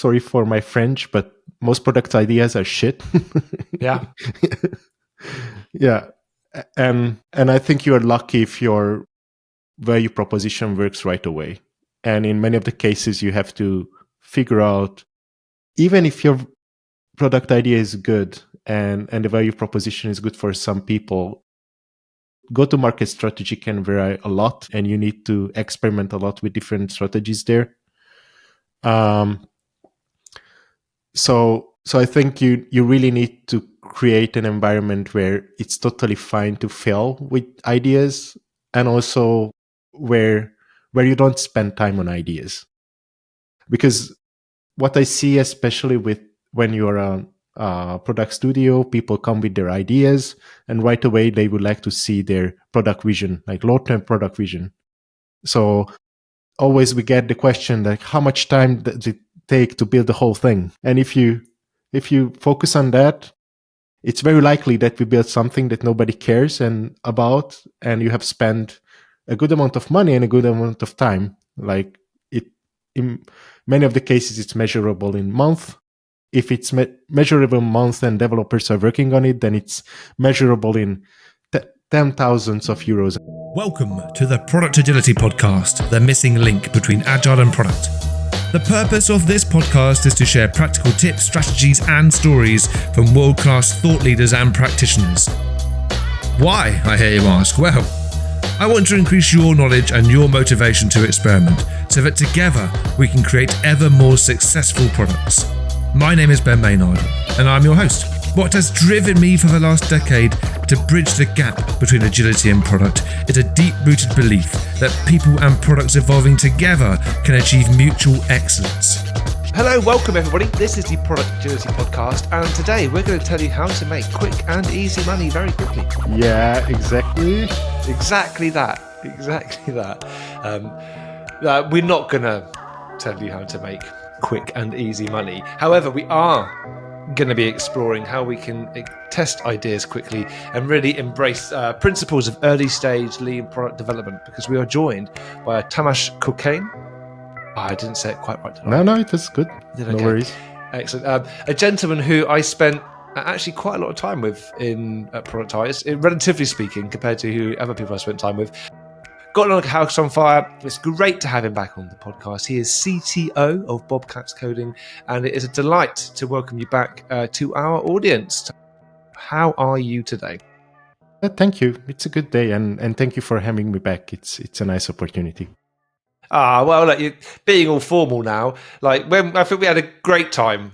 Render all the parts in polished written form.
sorry for my French, but most product ideas are shit. Yeah. Yeah. And I think you're lucky if your value proposition works right away. And in many of the cases, you have to figure out, even if your product idea is good and the value proposition is good for some people, go-to-market strategy can vary a lot, and you need to experiment a lot with different strategies there. So I think you really need to create an environment where it's totally fine to fail with ideas, and also where you don't spend time on ideas. Because what I see, especially with when you're a product studio, people come with their ideas, and right away they would like to see their product vision, like long-term product vision. So always we get the question, like, how much time does it take to build the whole thing? And if you focus on that, it's very likely that we build something that nobody cares about, and you have spent a good amount of money and a good amount of time. Like, it, in many of the cases, it's measurable in months. If it's measurable months and developers are working on it, then it's measurable in 10,000s of euros. Welcome to the Product Agility Podcast, the missing link between agile and product. The purpose of this podcast is to share practical tips, strategies, and stories from world-class thought leaders and practitioners. Why, I hear you ask? Well, I want to increase your knowledge and your motivation to experiment so that together we can create ever more successful products. My name is Ben Maynard, and I'm your host. What has driven me for the last decade to bridge the gap between agility and product is a deep-rooted belief that people and products evolving together can achieve mutual excellence. Hello, welcome everybody. This is the Product Agility Podcast, and today we're going to tell you how to make quick and easy money very quickly. Yeah, exactly. Exactly that. We're not going to tell you how to make quick and easy money. However, we are going to be exploring how we can test ideas quickly and really embrace principles of early stage lean product development, because we are joined by Tamas Kokeny. I didn't say it quite right tonight. No, it was good. No worries. Excellent. A gentleman who I spent actually quite a lot of time with in prioritise, relatively speaking, compared to who other people I spent time with. Got like a house on fire. It's great to have him back on the podcast. He is CTO of Bobcats Coding, and it is a delight to welcome you back to our audience. How are you today? Thank you. It's a good day, and thank you for having me back. It's a nice opportunity. Well, like, you're being all formal now. Like, when I think we had a great time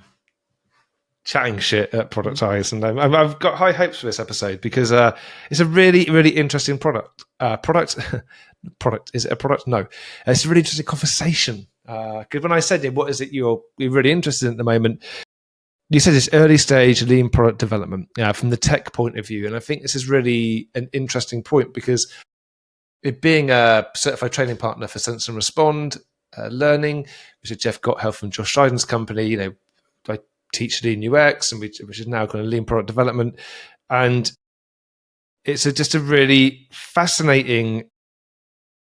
chatting shit at Productize, and I've got high hopes for this episode because it's a really, really interesting product. Product, is it a product? No, it's a really interesting conversation. Because when I said, what is it you're really interested in at the moment, you said it's early stage lean product development, from the tech point of view, and I think this is really an interesting point because it being a certified training partner for Sense and Respond Learning, which is Jeff Gotthelf from Josh Scheiden's company, I teach lean UX, and which is now kind of lean product development, and it's just a really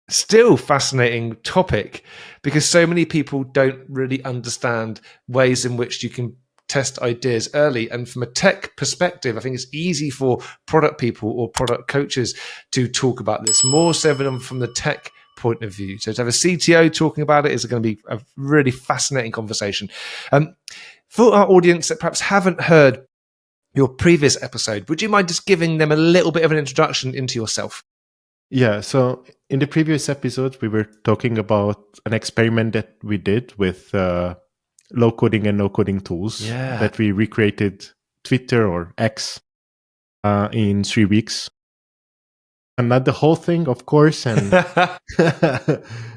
still fascinating topic, because so many people don't really understand ways in which you can test ideas early. And from a tech perspective, I think it's easy for product people or product coaches to talk about this more so than from the tech point of view. So to have a CTO talking about it is going to be a really fascinating conversation. For our audience that perhaps haven't heard your previous episode, would you mind just giving them a little bit of an introduction into yourself? Yeah, so in the previous episode, we were talking about an experiment that we did with low coding and no coding tools that we recreated Twitter or X in 3 weeks. And not the whole thing, of course, and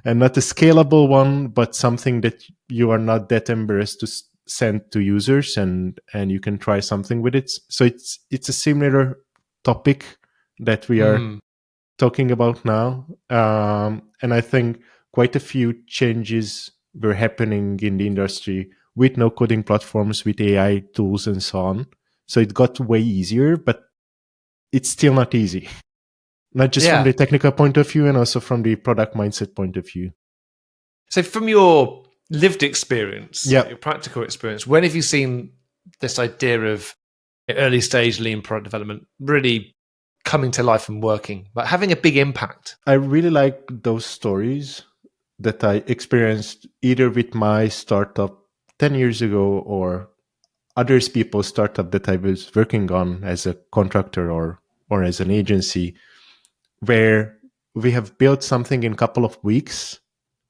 and not a scalable one, but something that you are not that embarrassed to send to users, and you can try something with it. So it's a similar topic that we are talking about now. And I think quite a few changes were happening in the industry with no coding platforms, with AI tools and so on. So it got way easier, but it's still not easy. Not just from the technical point of view, and also from the product mindset point of view. So from your lived experience, Yeah. your practical experience, when have you seen this idea of early stage lean product development really coming to life and working, like having a big impact? I really like those stories that I experienced either with my startup 10 years ago or others people's startup that I was working on as a contractor or as an agency, where we have built something in a couple of weeks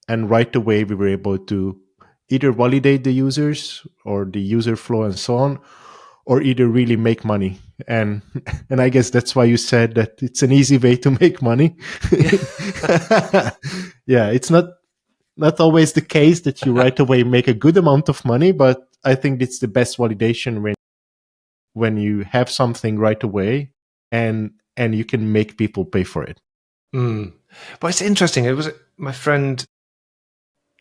and right away we were able to either validate the users or the user flow and so on, or either really make money. And and I guess that's why you said that it's an easy way to make money. Yeah, it's not always the case that you right away make a good amount of money, but I think it's the best validation when you have something right away and you can make people pay for it. But it's interesting. It was my friend,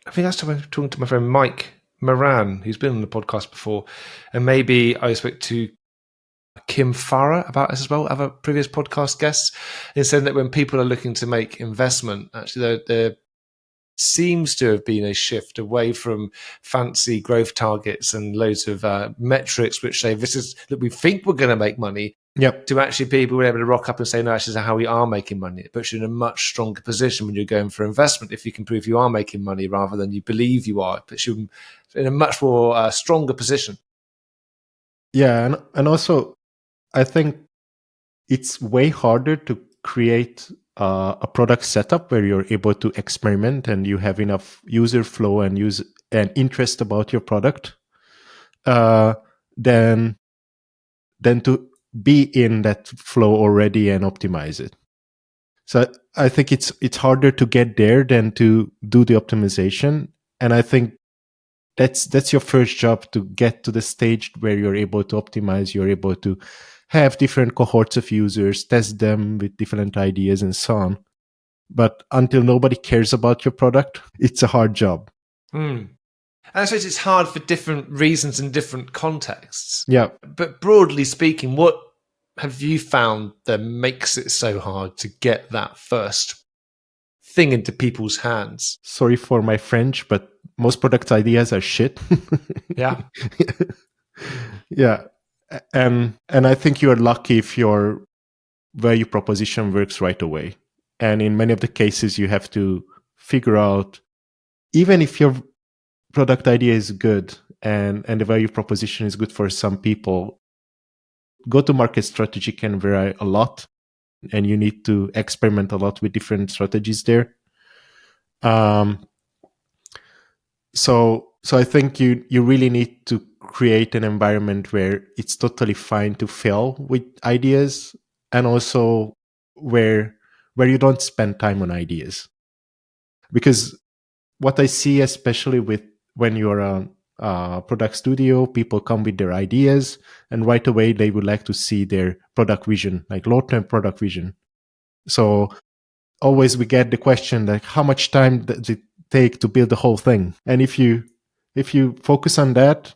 I think that's time I was talking to my friend Mike Moran, who's been on the podcast before, and maybe I spoke to Kim Farah about this as well, other previous podcast guests, in saying that when people are looking to make investment, actually there seems to have been a shift away from fancy growth targets and loads of metrics which say this is that we think we're going to make money, Yep. to actually people being able to rock up and say, no, actually, this is how we are making money. It puts you in a much stronger position when you're going for investment. If you can prove you are making money rather than you believe you are, it puts you in a much more stronger position. Yeah, and also I think it's way harder to create a product setup where you're able to experiment and you have enough user flow and interest about your product uh, than to be in that flow already and optimize it. So I think it's harder to get there than to do the optimization. And I think that's your first job, to get to the stage where you're able to optimize, you're able to have different cohorts of users, test them with different ideas and so on. But until nobody cares about your product, it's a hard job. And I suppose it's hard for different reasons and different contexts. Yeah. But broadly speaking, what have you found that makes it so hard to get that first thing into people's hands? Sorry for my French, but most product ideas are shit. Yeah. Yeah. And I think you're lucky if your value proposition works right away. And in many of the cases, you have to figure out, even if your product idea is good and the value proposition is good for some people, go-to-market strategy can vary a lot, and you need to experiment a lot with different strategies there. So I think you really need to create an environment where it's totally fine to fail with ideas, and also where you don't spend time on ideas. Because what I see, especially with when you're a product studio, people come with their ideas and right away they would like to see their product vision, like long-term product vision. So always we get the question, like, how much time does it take to build the whole thing? And if you focus on that,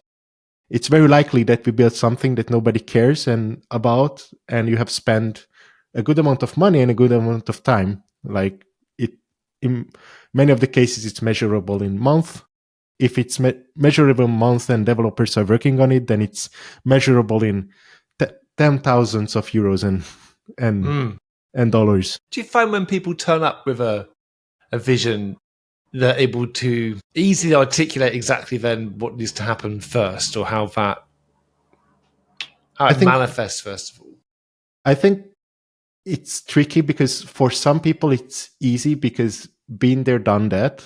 it's very likely that we build something that nobody cares about, and you have spent a good amount of money and a good amount of time. Like, it, in many of the cases, it's measurable in months. If it's measurable in months and developers are working on it, then it's measurable in 10,000s of euros and dollars. Do you find when people turn up with a vision, they're able to easily articulate exactly then what needs to happen first, or how it manifests first of all? I think it's tricky because for some people it's easy because been there, done that.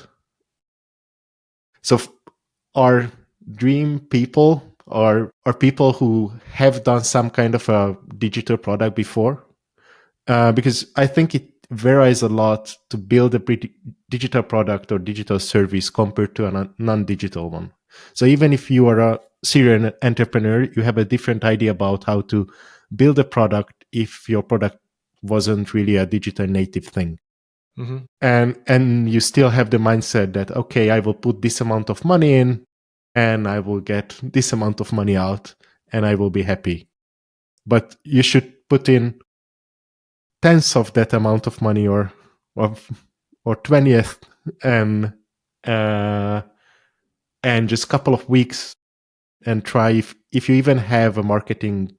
So our dream people are people who have done some kind of a digital product before, because I think it varies a lot to build a digital product or digital service compared to a non-digital one. So even if you are a serial entrepreneur, you have a different idea about how to build a product if your product wasn't really a digital native thing. Mm-hmm. And you still have the mindset that, okay, I will put this amount of money in and I will get this amount of money out and I will be happy. But you should put in tenths of that amount of money or 20th, and and just a couple of weeks and try if you even have a marketing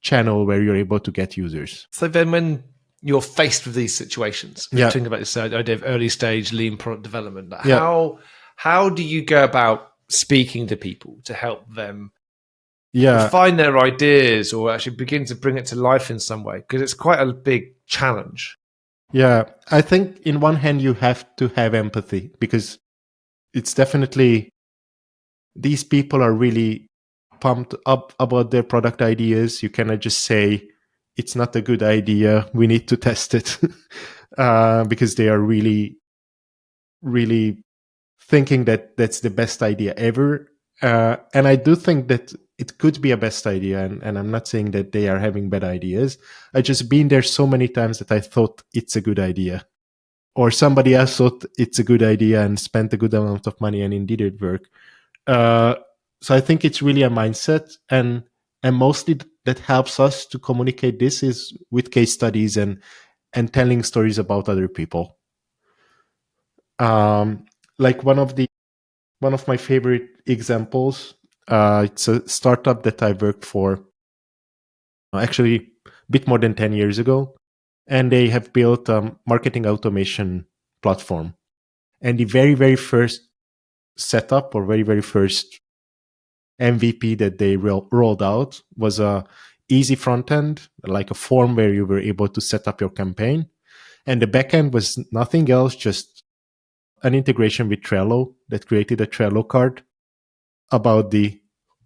channel where you're able to get users. So then when you're faced with these situations, talking about this idea of early stage lean product development, how do you go about speaking to people to help them refine their ideas or actually begin to bring it to life in some way? Because it's quite a big challenge. Yeah, I think in one hand you have to have empathy, because it's definitely, these people are really pumped up about their product ideas. You cannot just say it's not a good idea, we need to test it, because they are really, really thinking that that's the best idea ever. And I do think that it could be a best idea, and I'm not saying that they are having bad ideas. I just been there so many times that I thought it's a good idea, or somebody else thought it's a good idea and spent a good amount of money, and indeed it worked. So I think it's really a mindset, and mostly that helps us to communicate this is with case studies and telling stories about other people. Like one of my favorite examples, it's a startup that I worked for actually a bit more than 10 years ago, and they have built a marketing automation platform. And the very, very first setup, or very, very first MVP that they rolled out was a easy front end, like a form where you were able to set up your campaign. And the backend was nothing else, just an integration with Trello that created a Trello card about the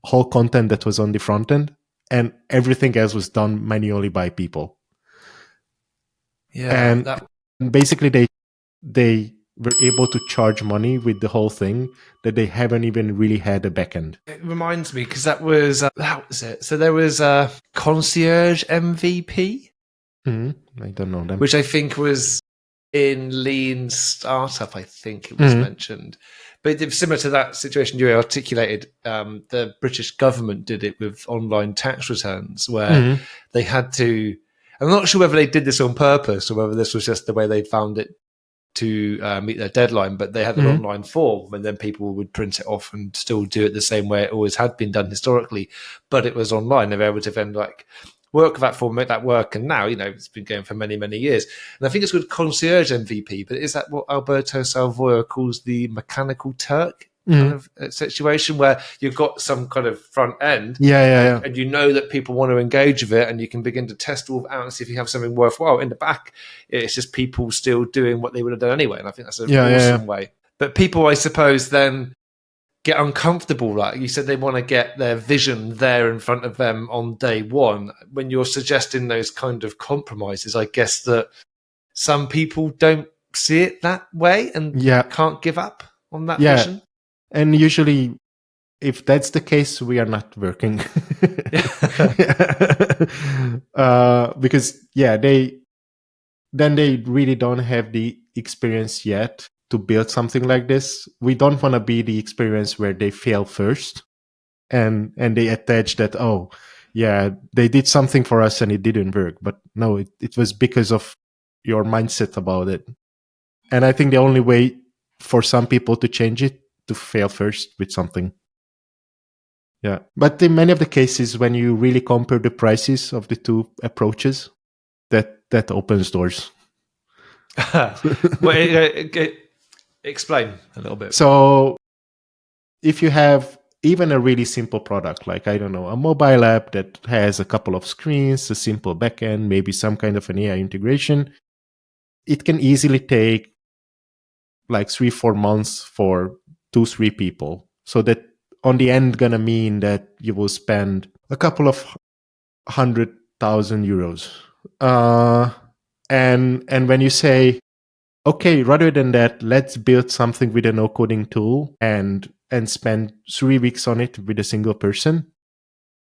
whole content that was on the front end, and everything else was done manually by people. Yeah, and basically they were able to charge money with the whole thing that they haven't even really had a backend. It reminds me, because that was it. So there was a concierge MVP, I don't know them, which I think was in Lean Startup. I think it was mentioned, but it was similar to that situation you articulated. The British government did it with online tax returns, where they had to. I'm not sure whether they did this on purpose or whether this was just the way they found it to meet their deadline, but they had an online form, and then people would print it off and still do it the same way it always had been done historically, but it was online. They were able to then work with that form, make that work, and now it's been going for many, many years. And I think it's called concierge MVP, but is that what Alberto Salvoya calls the mechanical Turk kind of situation, where you've got some kind of front end, and you know that people want to engage with it, and you can begin to test all out and see if you have something worthwhile. In the back, it's just people still doing what they would have done anyway, and I think that's an awesome way. But people, I suppose, then get uncomfortable. Like you said, they want to get their vision there in front of them on day one. When you're suggesting those kind of compromises, I guess that some people don't see it that way and can't give up on that vision. And usually, if that's the case, we are not working. Because they really don't have the experience yet to build something like this. We don't want to be the experience where they fail first and they attach that, they did something for us and it didn't work. But no, it was because of your mindset about it. And I think the only way for some people to change it, to fail first with something. Yeah. But in many of the cases, when you really compare the prices of the two approaches, that opens doors. Explain a little bit. So if you have even a really simple product, like, I don't know, a mobile app that has a couple of screens, a simple backend, maybe some kind of an AI integration, it can easily take like 3-4 months for 2-3 people. So that on the end gonna mean that you will spend a couple of 100,000 euros. And when you say, okay, rather than that, let's build something with a no coding tool and spend 3 weeks on it with a single person,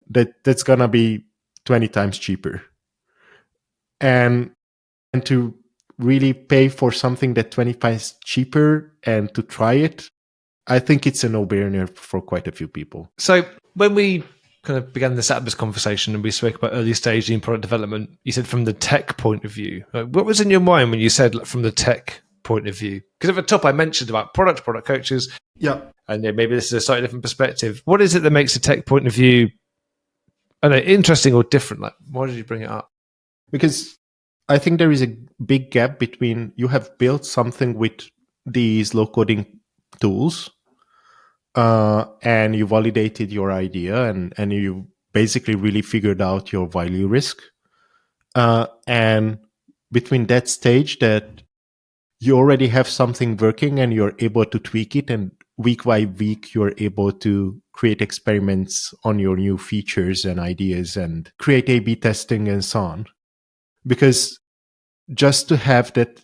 that's gonna be 20 times cheaper. And to really pay for something that 20 times cheaper and to try it, I think it's a no-brainer for quite a few people. So when we kind of began to set up this conversation and we spoke about early stage in product development, you said from the tech point of view. What was in your mind when you said from the tech point of view? Because at the top I mentioned about product coaches. Yeah. And maybe this is a slightly different perspective. What is it that makes a tech point of view, I don't know, interesting or different? Like, why did you bring it up? Because I think there is a big gap between you have built something with these low coding tools, and you validated your idea, and you basically really figured out your value risk. And between that stage that you already have something working and you're able to tweak it, and week by week you're able to create experiments on your new features and ideas and create A/B testing and so on. Because just to have that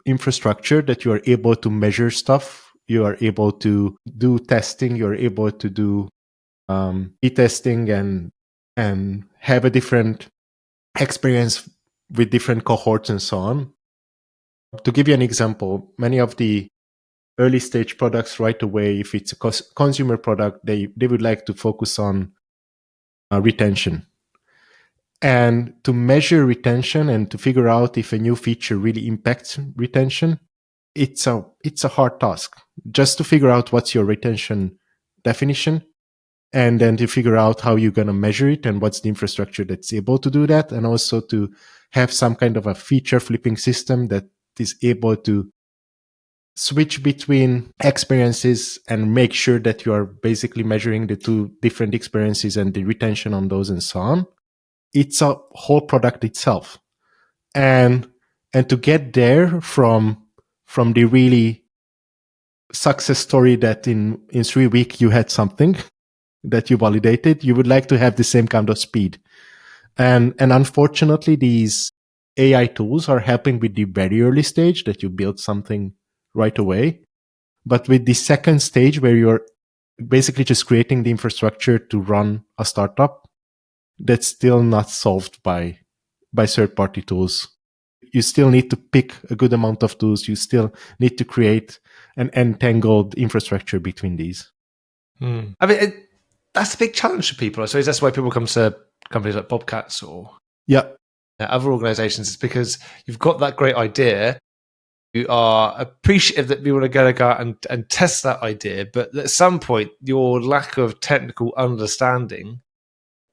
infrastructure that you are able to measure stuff, you are able to do testing, you're able to do e-testing and have a different experience with different cohorts and so on. To give you an example, many of the early stage products right away, if it's a consumer product, they would like to focus on retention. And to measure retention and to figure out if a new feature really impacts retention, it's a hard task. Just to figure out what's your retention definition, and then to figure out how you're going to measure it and what's the infrastructure that's able to do that, and also to have some kind of a feature flipping system that is able to switch between experiences and make sure that you are basically measuring the two different experiences and the retention on those and so on. It's a whole product itself. And to get there from the really success story that in 3 weeks you had something that you validated, you would like to have the same kind of speed. And unfortunately, these AI tools are helping with the very early stage that you build something right away. But with the second stage where you're basically just creating the infrastructure to run a startup, that's still not solved by third-party tools. You still need to pick a good amount of tools. You still need to create an entangled infrastructure between these. I mean, that's a big challenge for people. I suppose that's why people come to companies like Bobcats or other organizations. It's because you've got that great idea. You are appreciative that you want to go out and test that idea. But at some point, your lack of technical understanding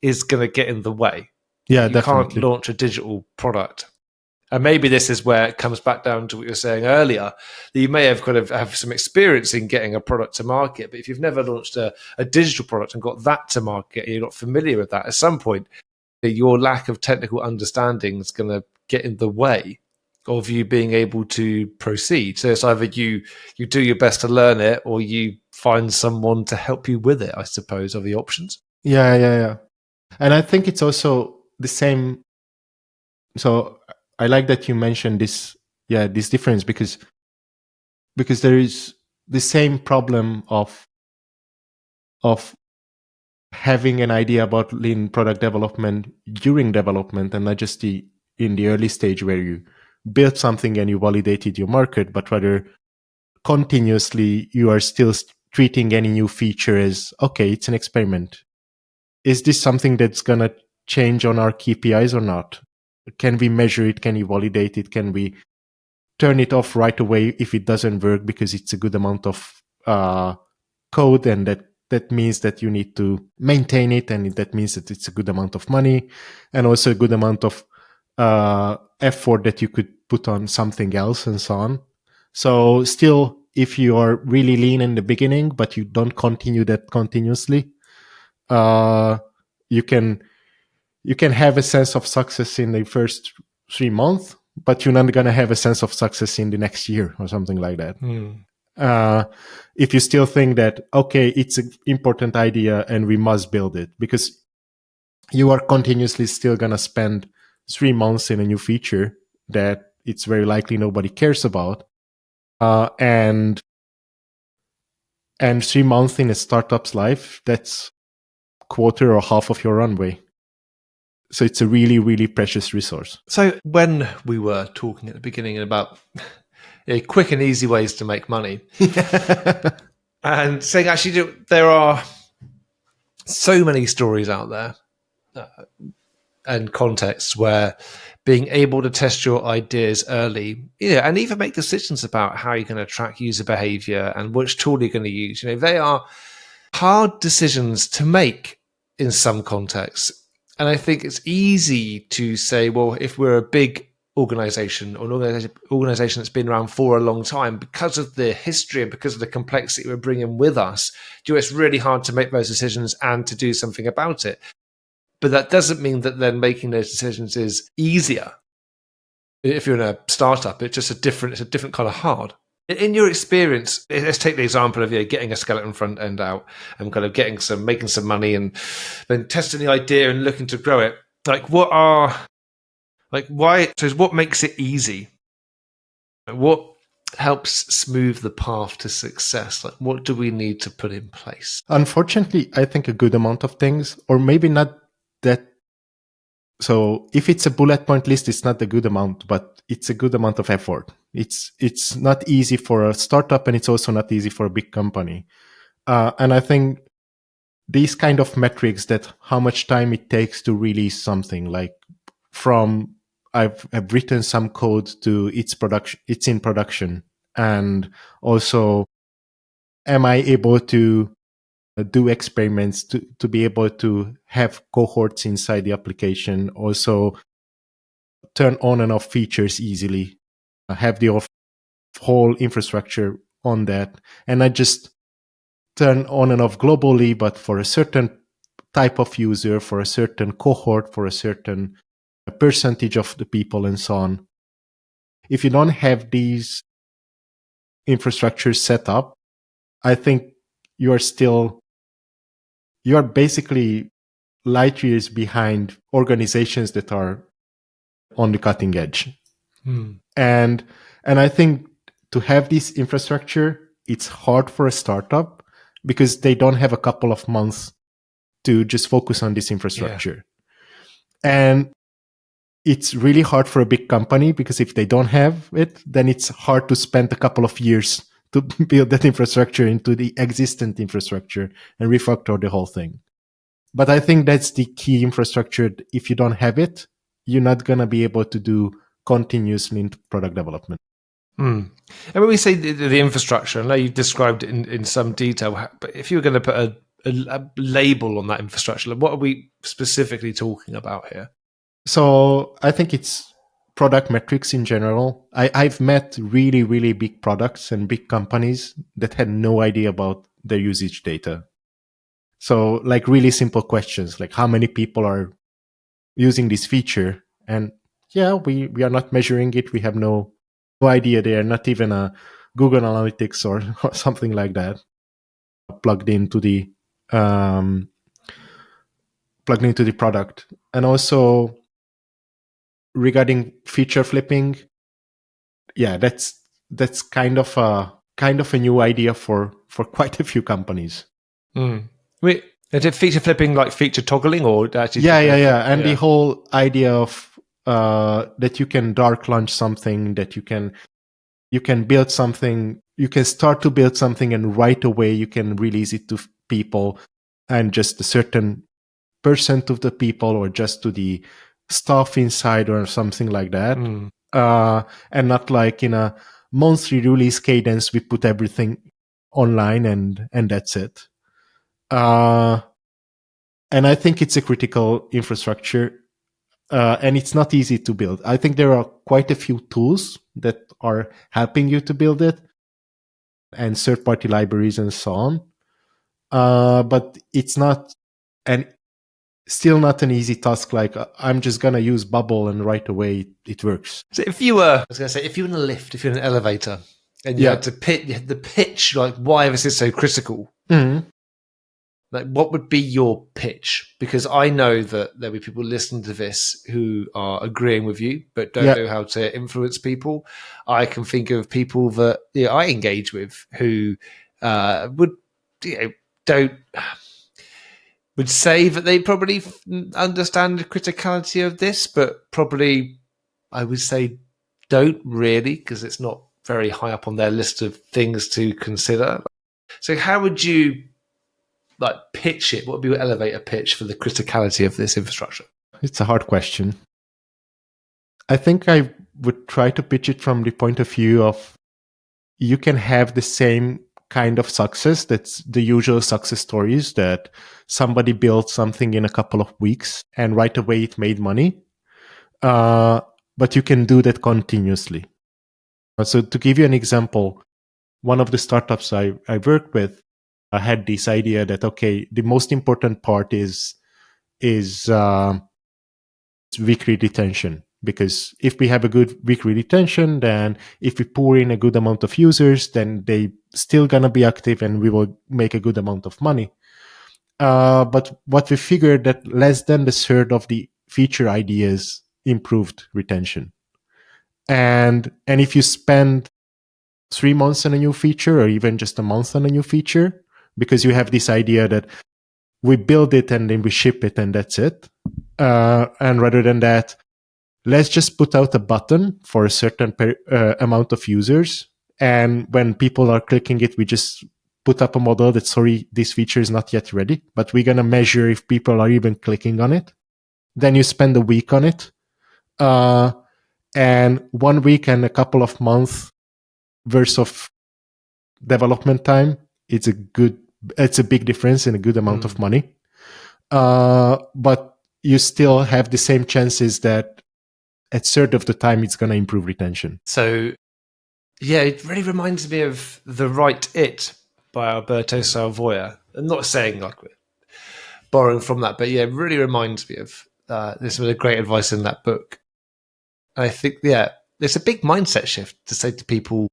is going to get in the way. Yeah, you definitely. can't launch a digital product. And maybe this is where it comes back down to what you were saying earlier, that you may have kind of have some experience in getting a product to market, but if you've never launched a digital product and got that to market and you're not familiar with that, at some point, your lack of technical understanding is going to get in the way of you being able to proceed. So it's either you do your best to learn it or you find someone to help you with it, I suppose, are the options. Yeah. And I think it's also the same. So I like that you mentioned this difference because there is the same problem of having an idea about lean product development during development, and not just in the early stage where you built something and you validated your market, but rather continuously you are still treating any new feature as, okay, it's an experiment. Is this something that's going to change on our KPIs or not? Can we measure it? Can we validate it? Can we turn it off right away if it doesn't work because it's a good amount of code, and that means that you need to maintain it, and that means that it's a good amount of money and also a good amount of effort that you could put on something else and so on. So still, if you are really lean in the beginning, but you don't continue that continuously, you can have a sense of success in the first 3 months, but you're not going to have a sense of success in the next year or something like that. If you still think that, okay, it's an important idea and we must build it, because you are continuously still going to spend 3 months in a new feature that it's very likely nobody cares about. And 3 months in a startup's life, that's quarter or half of your runway. So it's a really, really precious resource. So when we were talking at the beginning about quick and easy ways to make money, and saying actually there are so many stories out there and contexts where being able to test your ideas early, and even make decisions about how you're going to track user behavior and which tool you're going to use. They are hard decisions to make in some contexts. And I think it's easy to say, well, if we're a big organization or an organization that's been around for a long time, because of the history and because of the complexity we're bringing with us, it's really hard to make those decisions and to do something about it. But that doesn't mean that then making those decisions is easier. If you're in a startup, it's a different kind of hard. In your experience, let's take the example of getting a skeleton front end out and kind of making some money and then testing the idea and looking to grow it. What makes it easy? What helps smooth the path to success? What do we need to put in place? Unfortunately, I think a good amount of things, or maybe not that. So if it's a bullet point list, it's not a good amount, but it's a good amount of effort. It's not easy for a startup, and it's also not easy for a big company. And I think these kind of metrics, that how much time it takes to release something, like from I've written some code to it's in production, and also am I able to do experiments to be able to have cohorts inside the application, also turn on and off features easily, have the whole infrastructure on that, and not just turn on and off globally, but for a certain type of user, for a certain cohort, for a certain percentage of the people, and so on. If you don't have these infrastructures set up, I think you are basically light years behind organizations that are on the cutting edge. And I think to have this infrastructure, it's hard for a startup because they don't have a couple of months to just focus on this infrastructure. Yeah. And it's really hard for a big company because if they don't have it, then it's hard to spend a couple of years to build that infrastructure into the existent infrastructure and refactor the whole thing. But I think that's the key infrastructure. If you don't have it, you're not going to be able to do continuously into product development. And when we say the infrastructure, I know you've described it in some detail, but if you were going to put a label on that infrastructure, what are we specifically talking about here? So I think it's product metrics in general. I've met really, really big products and big companies that had no idea about their usage data. So like really simple questions, like how many people are using this feature? And yeah, we are not measuring it. We have no idea. They are not even a Google Analytics or something like that plugged into the product. And also regarding feature flipping, yeah, that's kind of a new idea for quite a few companies. Wait, is it feature flipping like feature toggling, or actually? Yeah. And the whole idea of that you can dark launch something, that you can build something, you can start to build something, and right away you can release it to people, and just a certain percent of the people, or just to the staff inside, or something like that. And not like in a monthly release cadence, we put everything online and that's it. And I think it's a critical infrastructure, and it's not easy to build. I think there are quite a few tools that are helping you to build it, and third-party libraries and so on. But it's not, and still not an easy task. Like I'm just gonna use Bubble and right away it works. So if you were in a lift, if you're in an elevator, and you had to pitch like why this is so critical. Mm-hmm. Like, what would be your pitch? Because I know that there'll be people listening to this who are agreeing with you, but don't know how to influence people. I can think of people that I engage with who would say that they probably understand the criticality of this, but probably I would say don't really, because it's not very high up on their list of things to consider. So how would you pitch it? What would be your elevator pitch for the criticality of this infrastructure? It's a hard question. I think I would try to pitch it from the point of view of you can have the same kind of success. That's the usual success stories that somebody built something in a couple of weeks and right away it made money. But you can do that continuously. So to give you an example, one of the startups I worked with had this idea that, okay, the most important part is weekly retention. Because if we have a good weekly retention, then if we pour in a good amount of users, then they still gonna be active and we will make a good amount of money. But what we figured that less than the third of the feature ideas improved retention. And if you spend 3 months on a new feature or even just a month on a new feature, because you have this idea that we build it and then we ship it and that's it. And rather than that, let's just put out a button for a certain amount of users. And when people are clicking it, we just put up a model that, sorry, this feature is not yet ready, but we're going to measure if people are even clicking on it. Then you spend a week on it. And 1 week and a couple of months worth of development time, it's a big difference in a good amount of money. But you still have the same chances that a third of the time it's going to improve retention. So, yeah, it really reminds me of The Right It by Alberto Salvoya. I'm not saying like we're borrowing from that, but yeah, it really reminds me of this was a great advice in that book. I think, yeah, it's a big mindset shift to say to people,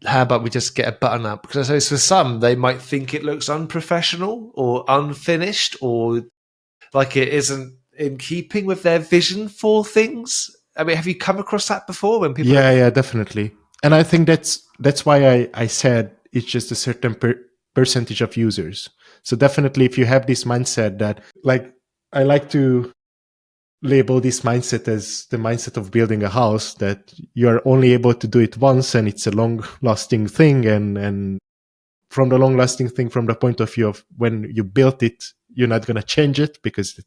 how about we just get a button up? Because I suppose for some, they might think it looks unprofessional or unfinished or like it isn't in keeping with their vision for things. I mean, have you come across that before when people? Yeah, definitely. And I think that's why I said it's just a certain percentage of users. So definitely, if you have this mindset that, like, I like to label this mindset as the mindset of building a house, that you're only able to do it once and it's a long-lasting thing. And from the long-lasting thing, from the point of view of when you built it, you're not going to change it because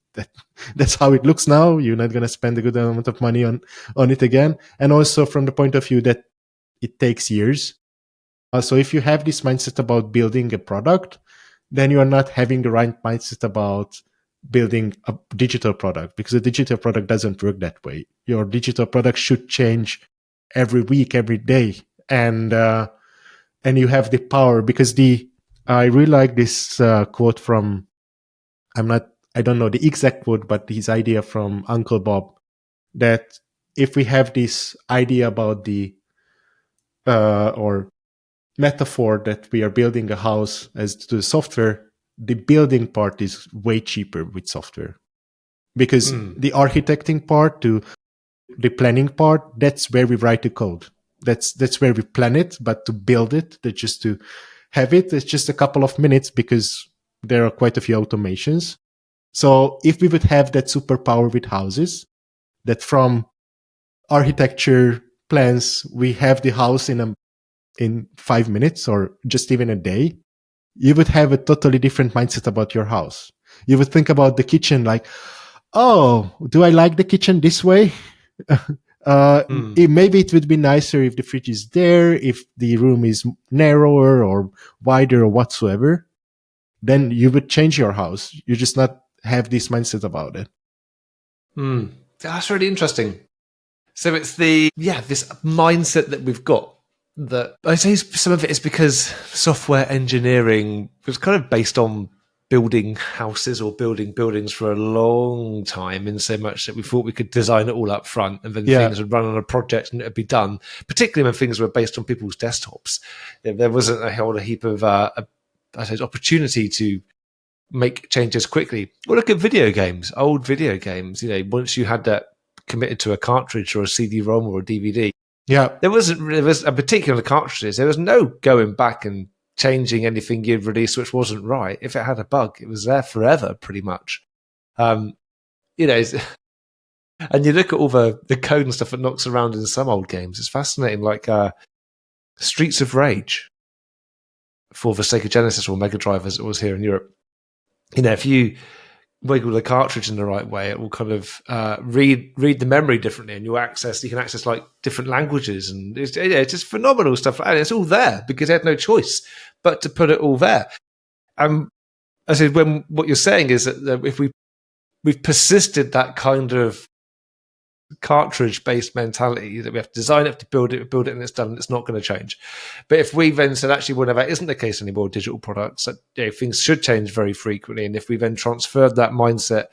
that's how it looks now. You're not going to spend a good amount of money on it again. And also from the point of view that it takes years. So if you have this mindset about building a product, then you are not having the right mindset about building a digital product, because a digital product doesn't work that way. Your digital product should change every week, every day. And you have the power, because I really like this quote from, I don't know the exact quote, but his idea from Uncle Bob, that if we have this idea about the or metaphor that we are building a house as to the software, the building part is way cheaper with software, because the architecting part to the planning part, that's where we write the code. That's where we plan it, but to build it, that just to have it, it's just a couple of minutes because there are quite a few automations. So if we would have that superpower with houses, that from architecture plans, we have the house in 5 minutes or just even a day, you would have a totally different mindset about your house. You would think about the kitchen like, oh, do I like the kitchen this way? Maybe it would be nicer if the fridge is there, if the room is narrower or wider or whatsoever. Then you would change your house. You just not have this mindset about it. That's really interesting. So it's this mindset that we've got, that I say some of it is because software engineering was kind of based on building houses or building buildings for a long time, in so much that we thought we could design it all up front and then things would run on a project and it would be done, particularly when things were based on people's desktops. There wasn't a whole heap of opportunity to make changes quickly. Well, look at video games, old video games. Once you had that committed to a cartridge or a CD-ROM or a DVD, there was a particular cartridges. There was no going back and changing anything you'd released which wasn't right. If it had a bug, it was there forever, pretty much. And you look at all the code and stuff that knocks around in some old games. It's fascinating, like Streets of Rage for the Sega Genesis or Mega Drive, as it was here in Europe. If you wiggle the cartridge in the right way, it will kind of read the memory differently, and you can access like different languages, and it's just phenomenal stuff. And it's all there because they had no choice but to put it all there. I said, when what you're saying is that if we've persisted that kind of cartridge-based mentality that we have to design it, have to build it, and it's done, and it's not going to change. But if we then said, actually, well, no, that isn't the case anymore, digital products, that things should change very frequently, and if we then transferred that mindset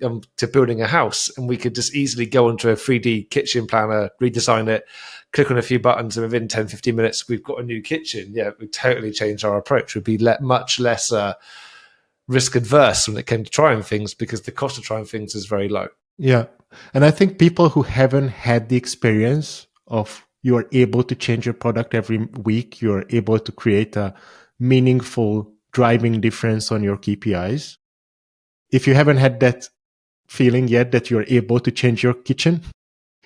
to building a house, and we could just easily go onto a 3D kitchen planner, redesign it, click on a few buttons, and within 10, 15 minutes, we've got a new kitchen. Yeah, we'd totally change our approach. We'd be much less risk adverse when it came to trying things, because the cost of trying things is very low. Yeah. And I think people who haven't had the experience of you are able to change your product every week, you're able to create a meaningful driving difference on your KPIs. If you haven't had that feeling yet that you're able to change your kitchen,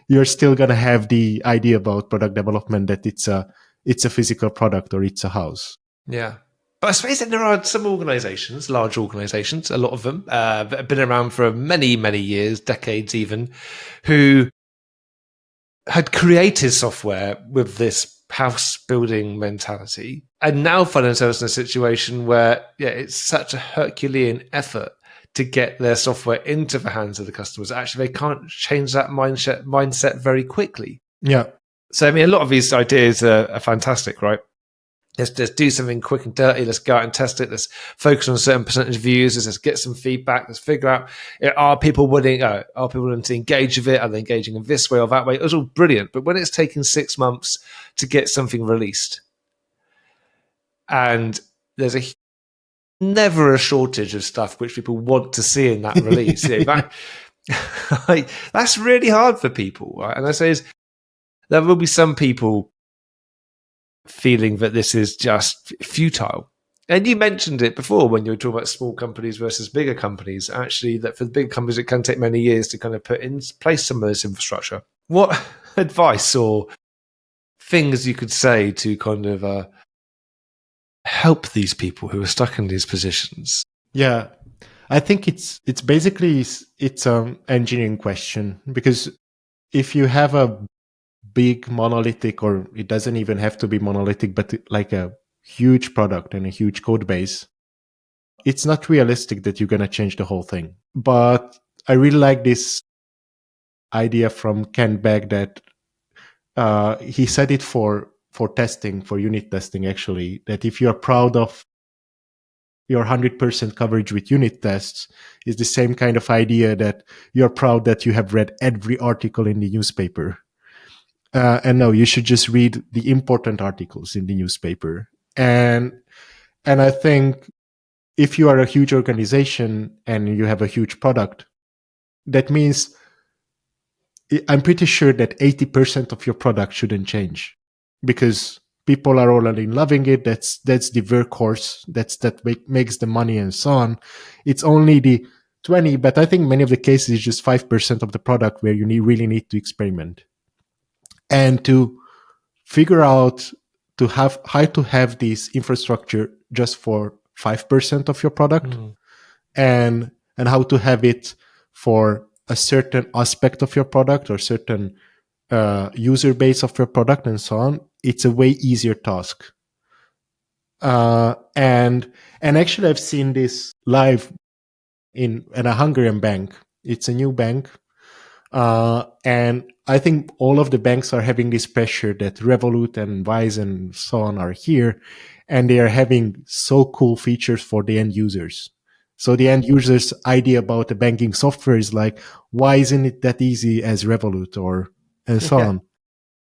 you're still going to have the idea about product development that it's a physical product or it's a house. Yeah. But I suppose that there are some organizations, large organizations, a lot of them, that have been around for many, many years, decades even, who had created software with this house building mentality, and now find themselves in a situation where it's such a Herculean effort to get their software into the hands of the customers. Actually, they can't change that mindset very quickly. Yeah. So, I mean, a lot of these ideas are fantastic, right? Let's just do something quick and dirty. Let's go out and test it. Let's focus on a certain percentage of users. Let's get some feedback. Let's figure out, are people willing to engage with it? Are they engaging in this way or that way? It was all brilliant. But when it's taken 6 months to get something released, and there's never a shortage of stuff which people want to see in that release. That's really hard for people, right? And I say there will be some people feeling that this is just futile. And you mentioned it before when you were talking about small companies versus bigger companies, actually, that for the big companies, it can take many years to kind of put in place some of this infrastructure. What advice or things you could say to kind of help these people who are stuck in these positions? Yeah, I think it's basically an engineering question, because if you have a big monolithic, or it doesn't even have to be monolithic, but like a huge product and a huge code base, it's not realistic that you're going to change the whole thing. But I really like this idea from Ken Beck that he said it for testing, for unit testing, actually, that if you're proud of your 100% coverage with unit tests, is the same kind of idea that you're proud that you have read every article in the newspaper. And no, you should just read the important articles in the newspaper. And I think if you are a huge organization and you have a huge product, that means I'm pretty sure that 80% of your product shouldn't change, because people are already loving it. That's the workhorse. That makes the money and so on. It's only the 20, but I think many of the cases is just 5% of the product where you really need to experiment and to figure out how to have this infrastructure just for 5% of your product, and how to have it for a certain aspect of your product or certain user base of your product and so on. It's a way easier task. And actually I've seen this live in a Hungarian bank. It's a new bank. And I think all of the banks are having this pressure that Revolut and Wise and so on are here, and they are having so cool features for the end users. So the end user's idea about the banking software is like, why isn't it that easy as Revolut and so on?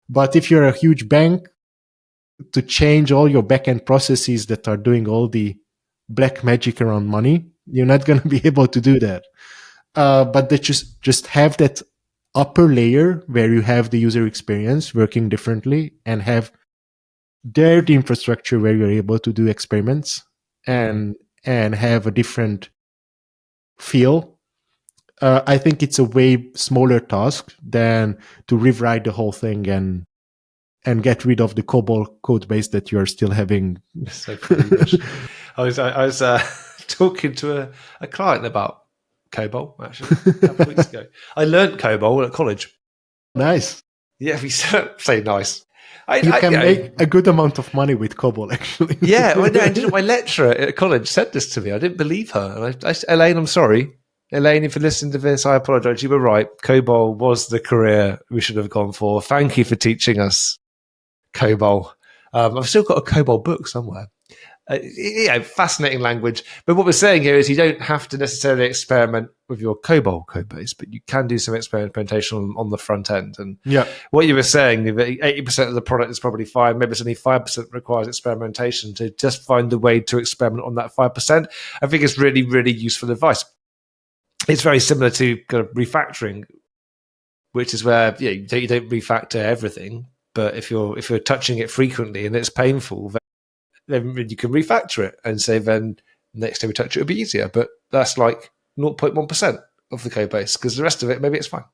But if you're a huge bank, to change all your backend processes that are doing all the black magic around money, you're not going to be able to do that. But they just have that upper layer where you have the user experience working differently, and have the infrastructure where you're able to do experiments and have a different feel. I think it's a way smaller task than to rewrite the whole thing and get rid of the COBOL code base that you are still having. So I was talking to a client about COBOL, actually, a couple of weeks ago. I learnt COBOL at college. Nice. Yeah, we say nice. You can make a good amount of money with COBOL, actually. Yeah, well, no, my lecturer at college said this to me. I didn't believe her. And Elaine, I'm sorry. Elaine, if you're listening to this, I apologise. You were right. COBOL was the career we should have gone for. Thank you for teaching us COBOL. I've still got a COBOL book somewhere. Fascinating language. But what we're saying here is you don't have to necessarily experiment with your COBOL code base, but you can do some experimentation on the front end. And what you were saying, 80% of the product is probably fine. Maybe it's only 5% requires experimentation. To just find the way to experiment on that 5%, I think it's really, really useful advice. It's very similar to kind of refactoring, which is where you don't refactor everything, but if you're touching it frequently and it's painful, then you can refactor it and say then next time we touch it, it'll be easier. But that's like 0.1% of the code base, because the rest of it, maybe it's fine.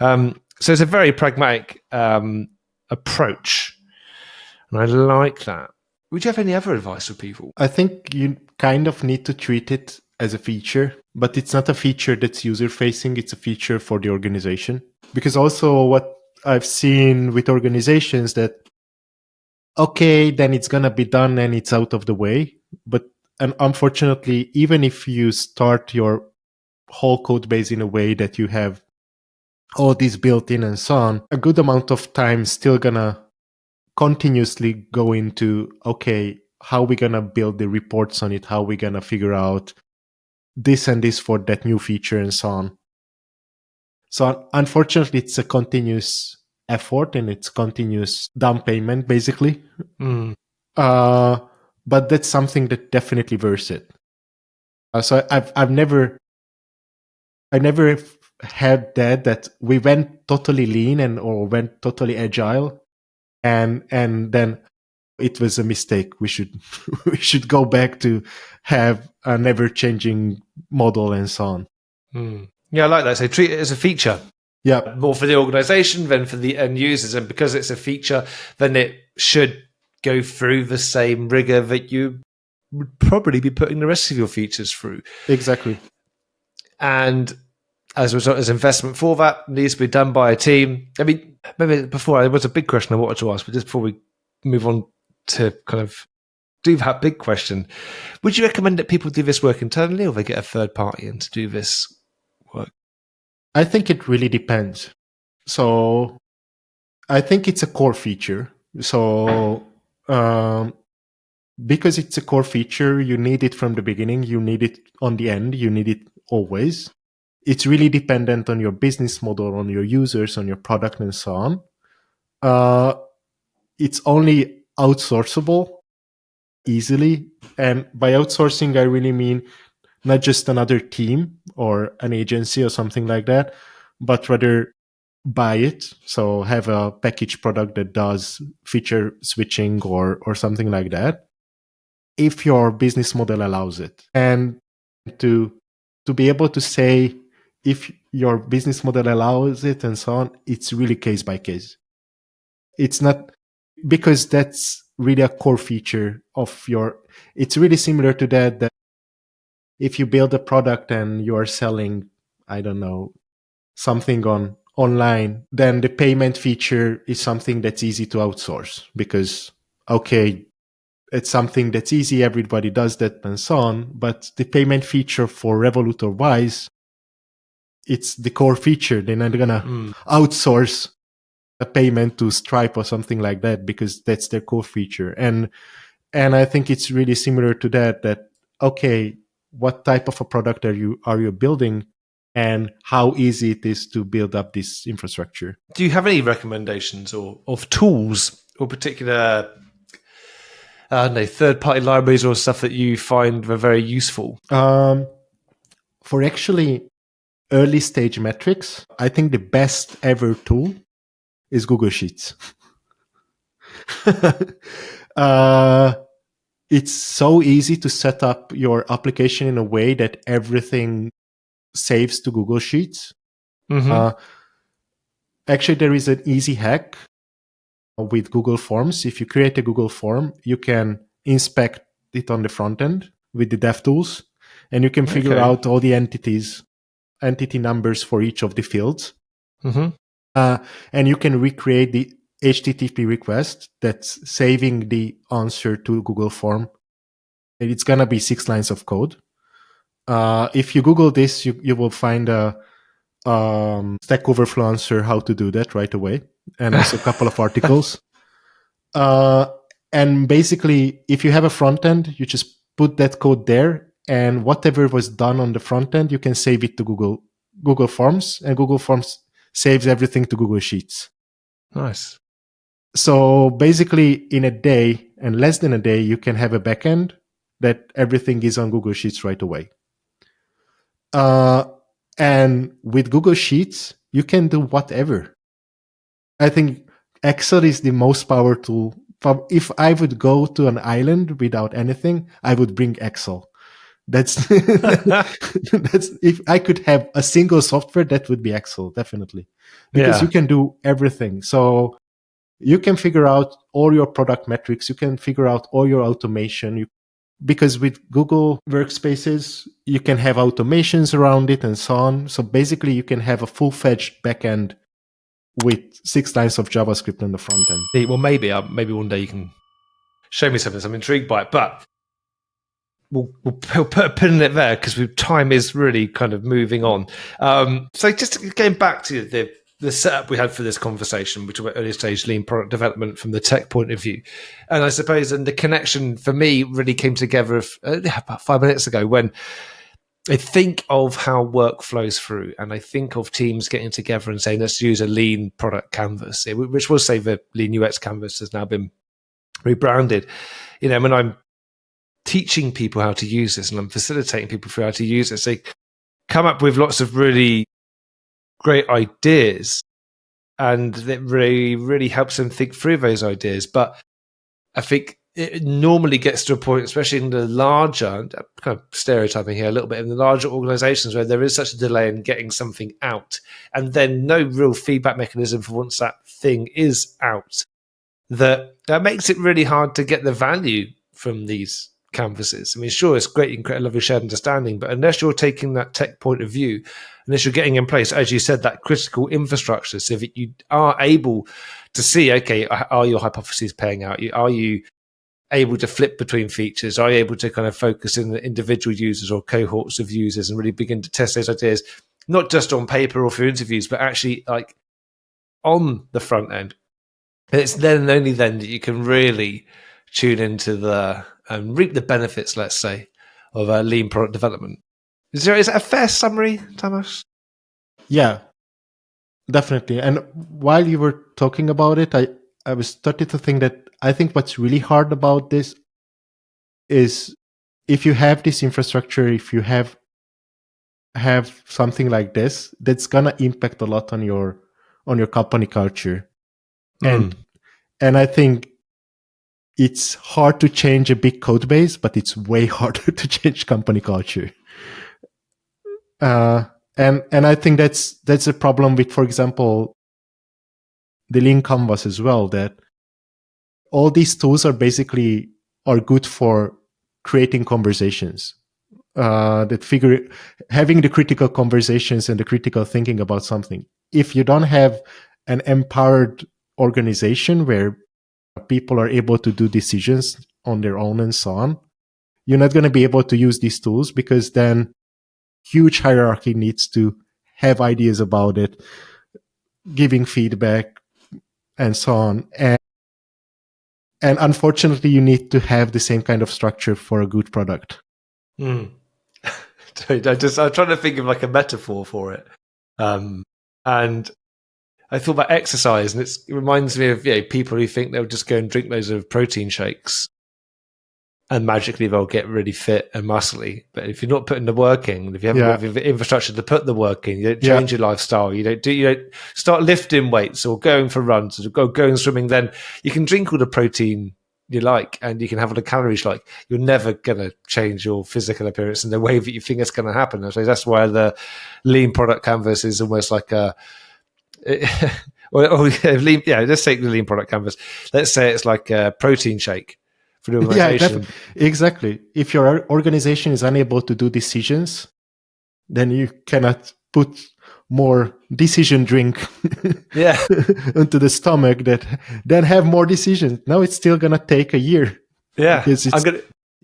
So it's a very pragmatic approach. And I like that. Would you have any other advice for people? I think you kind of need to treat it as a feature, but it's not a feature that's user-facing. It's a feature for the organization. Because also what I've seen with organizations that, okay, then it's going to be done and it's out of the way. And unfortunately, even if you start your whole code base in a way that you have all this built in and so on, a good amount of time still going to continuously go into, okay, how are we going to build the reports on it? How are we going to figure out this and this for that new feature and so on? So unfortunately, it's a continuous effort and it's continuous down payment, basically. But that's something that definitely worth it. So I never had that we went totally lean or went totally agile, and then it was a mistake. We should go back to have a never changing model and so on. Yeah, I like that. So treat it as a feature. Yeah, more for the organization than for the end users, and because it's a feature, then it should go through the same rigor that you would probably be putting the rest of your features through. Exactly. And as a result, there's investment for that needs to be done by a team. I mean, maybe before there was a big question I wanted to ask, but just before we move on to kind of do that big question, would you recommend that people do this work internally, or they get a third party in to do this work? I think it really depends. So I think it's a core feature. So because it's a core feature, you need it from the beginning, you need it on the end, you need it always. It's really dependent on your business model, on your users, on your product, and so on. It's only outsourceable easily. And by outsourcing, I really mean not just another team or an agency or something like that, but rather buy it. So have a packaged product that does feature switching or something like that, if your business model allows it. And to be able to say if your business model allows it and so on, it's really case by case. It's not, because that's really a core feature of it's really similar to that if you build a product and you are selling, I don't know, something online, then the payment feature is something that's easy to outsource because, okay, it's something that's easy, everybody does that and so on. But the payment feature for Revolut or Wise, it's the core feature. They're not going to outsource a payment to Stripe or something like that because that's their core feature. And I think it's really similar to that, okay, what type of a product are you building and how easy it is to build up this infrastructure. Do you have any recommendations or of tools or particular third-party libraries or stuff that you find were very useful? For actually early stage metrics, I think the best ever tool is Google Sheets. It's so easy to set up your application in a way that everything saves to Google Sheets. Actually, there is an easy hack with Google Forms. If you create a Google form, you can inspect it on the front end with the DevTools, and you can figure out all the entities entity numbers for each of the fields. Mm-hmm. And you can recreate the HTTP request that's saving the answer to Google form. It's going to be 6 lines of code. If you Google this, you will find a Stack Overflow answer how to do that right away, and also a couple of articles. And basically, if you have a front end, you just put that code there, and whatever was done on the front end, you can save it to Google Forms, and Google Forms saves everything to Google Sheets. Nice. So basically, in a day and less than a day, you can have a backend that everything is on Google Sheets right away. And with Google Sheets, you can do whatever. I think Excel is the most powerful. If I would go to an island without anything, I would bring Excel. That's if I could have a single software, that would be Excel, definitely, because you can do everything. So you can figure out all your product metrics. You can figure out all your automation. Because with Google Workspaces, you can have automations around it and so on. So basically, you can have a full-fledged backend with 6 lines of JavaScript on the front end. Well, maybe one day you can show me something. I'm intrigued by it, but we'll put a pin in it there because time is really kind of moving on. So just going back to the setup we had for this conversation, which was early stage lean product development from the tech point of view. And I suppose the connection for me really came together about 5 minutes ago when I think of how work flows through, and I think of teams getting together and saying, let's use a lean product canvas, which will say the lean UX canvas has now been rebranded. When I'm teaching people how to use this and I'm facilitating people through how to use this, they come up with lots of really great ideas, and that really, really helps them think through those ideas. But I think it normally gets to a point, especially in the larger, kind of stereotyping here a little bit, in the larger organizations where there is such a delay in getting something out, and then no real feedback mechanism for once that thing is out, that makes it really hard to get the value from these canvases. I mean, sure, it's great, you can create a lovely shared understanding, but unless you're taking that tech point of view, unless you're getting in place, as you said, that critical infrastructure, so that you are able to see, okay, are your hypotheses paying out? Are you able to flip between features? Are you able to kind of focus in the individual users or cohorts of users and really begin to test those ideas, not just on paper or for interviews, but actually like on the front end? And it's then and only then that you can really tune into the and reap the benefits, let's say, of lean product development. Is that a fair summary, Tamas? Yeah, definitely. And while you were talking about it, I was starting to think that I think what's really hard about this is if you have this infrastructure, if you have something like this, that's gonna impact a lot on your company culture. And I think it's hard to change a big code base, but it's way harder to change company culture. And I think that's a problem with, for example, the Lean Canvas as well, that all these tools are good for creating conversations, having the critical conversations and the critical thinking about something. If you don't have an empowered organization where people are able to do decisions on their own and so on, you're not going to be able to use these tools, because then huge hierarchy needs to have ideas about it, giving feedback and so on. And unfortunately, you need to have the same kind of structure for a good product. I'm trying to think of like a metaphor for it. And I thought about exercise, and it reminds me of people who think they'll just go and drink loads of protein shakes and magically they'll get really fit and muscly. But if you're not putting the work in, if you haven't got the infrastructure to put the work in, you don't change your lifestyle, you don't start lifting weights or going for runs or going swimming, then you can drink all the protein you like and you can have all the calories you like. You're never going to change your physical appearance in the way that you think it's going to happen. So that's why the lean product canvas is almost like a let's take the lean product canvas. Let's say it's like a protein shake for the organization. Yeah, exactly. If your organization is unable to do decisions, then you cannot put more decision drink Yeah. into the stomach, that then have more decisions. Now it's still gonna take a year Yeah. because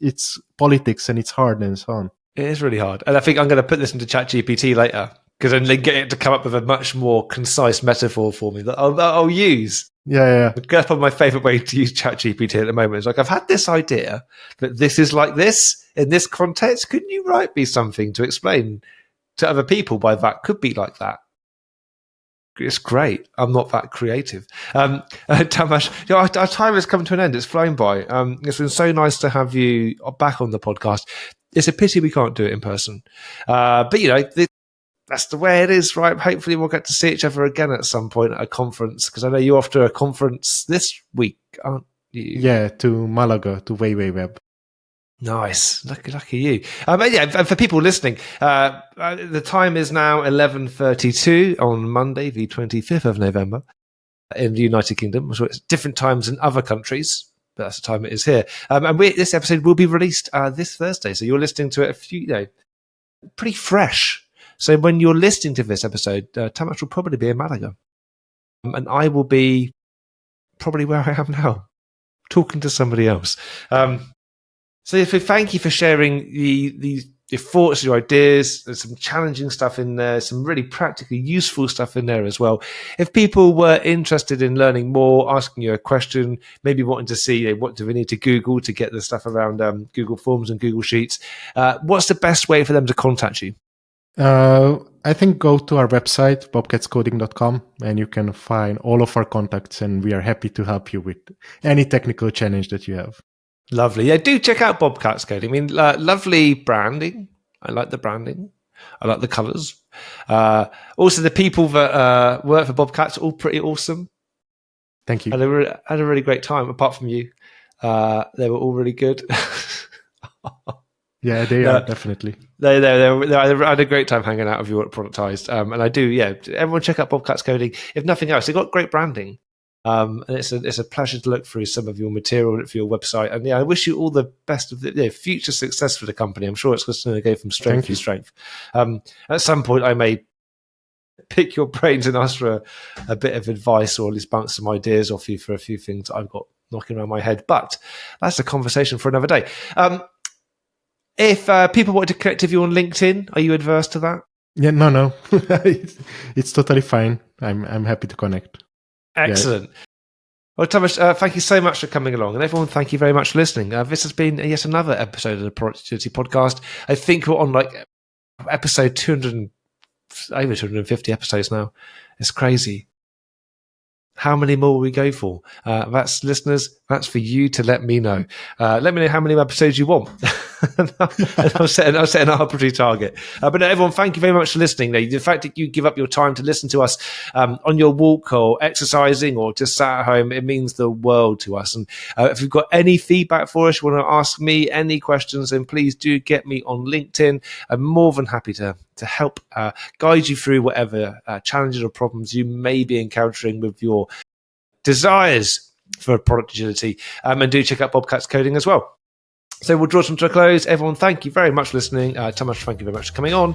it's politics and it's hard and so on. It is really hard. And I think I'm going to put this into ChatGPT later, because then they get it to come up with a much more concise metaphor for me that I'll use. Yeah. That's probably my favorite way to use ChatGPT at the moment. It's like, I've had this idea that this is like this in this context. Couldn't you write me something to explain to other people why that could be like that? It's great. I'm not that creative. Tamas, our time has come to an end. It's flown by. It's been so nice to have you back on the podcast. It's a pity we can't do it in person. But, that's the way it is, right? Hopefully we'll get to see each other again at some point at a conference, because I know you're off to a conference this week, aren't you? Yeah, to Malaga, to Web. Nice. Lucky you. And for people listening, the time is now 11:32 on Monday, the 25th of November in the United Kingdom. So it's different times in other countries, but that's the time it is here. And this episode will be released this Thursday. So you're listening to it pretty fresh. So when you're listening to this episode, Tamas will probably be in Malaga. And I will be probably where I am now, talking to somebody else. So thank you for sharing your thoughts, your ideas. There's some challenging stuff in there, some really practically useful stuff in there as well. If people were interested in learning more, asking you a question, maybe wanting to see what do we need to Google to get the stuff around Google Forms and Google Sheets, what's the best way for them to contact you? I think go to our website, bobcatscoding.com, and you can find all of our contacts, and we are happy to help you with any technical challenge that you have. Lovely. Yeah, do check out Bobcats Coding. I mean, lovely branding. I like the branding. I like the colours. Also, the people that work for Bobcats are all pretty awesome. Thank you. Had a really great time, apart from you. They were all really good. Yeah, they are, definitely. I had a great time hanging out with you at Productized. And I do, everyone check out Bobcats Coding. If nothing else, they've got great branding. And it's a pleasure to look through some of your material for your website. And I wish you all the best of the future success for the company. I'm sure it's just going to go from strength to strength. At some point, I may pick your brains and ask for a bit of advice, or at least bounce some ideas off you for a few things I've got knocking around my head. But that's a conversation for another day. If people want to connect with you on LinkedIn, are you adverse to that? Yeah, no. it's totally fine. I'm happy to connect. Excellent. Yeah. Well, Tamas, thank you so much for coming along. And everyone, thank you very much for listening. This has been yet another episode of the Productivity Podcast. I think we're on episode 200, over 250 episodes now. It's crazy. How many more will we go for? That's listeners. That's for you to let me know. Let me know how many episodes you want. I'll set an arbitrary target. But no, everyone, thank you very much for listening. The fact that you give up your time to listen to us on your walk or exercising or just sat at home, it means the world to us. And if you've got any feedback for us, you want to ask me any questions, then please do get me on LinkedIn. I'm more than happy to help guide you through whatever challenges or problems you may be encountering with your desires for product agility. And do check out Bobcats Coding as well. So we'll draw some to a close. Everyone, thank you very much for listening. Tamas, thank you very much for coming on.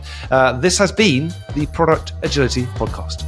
This has been the Product Agility Podcast.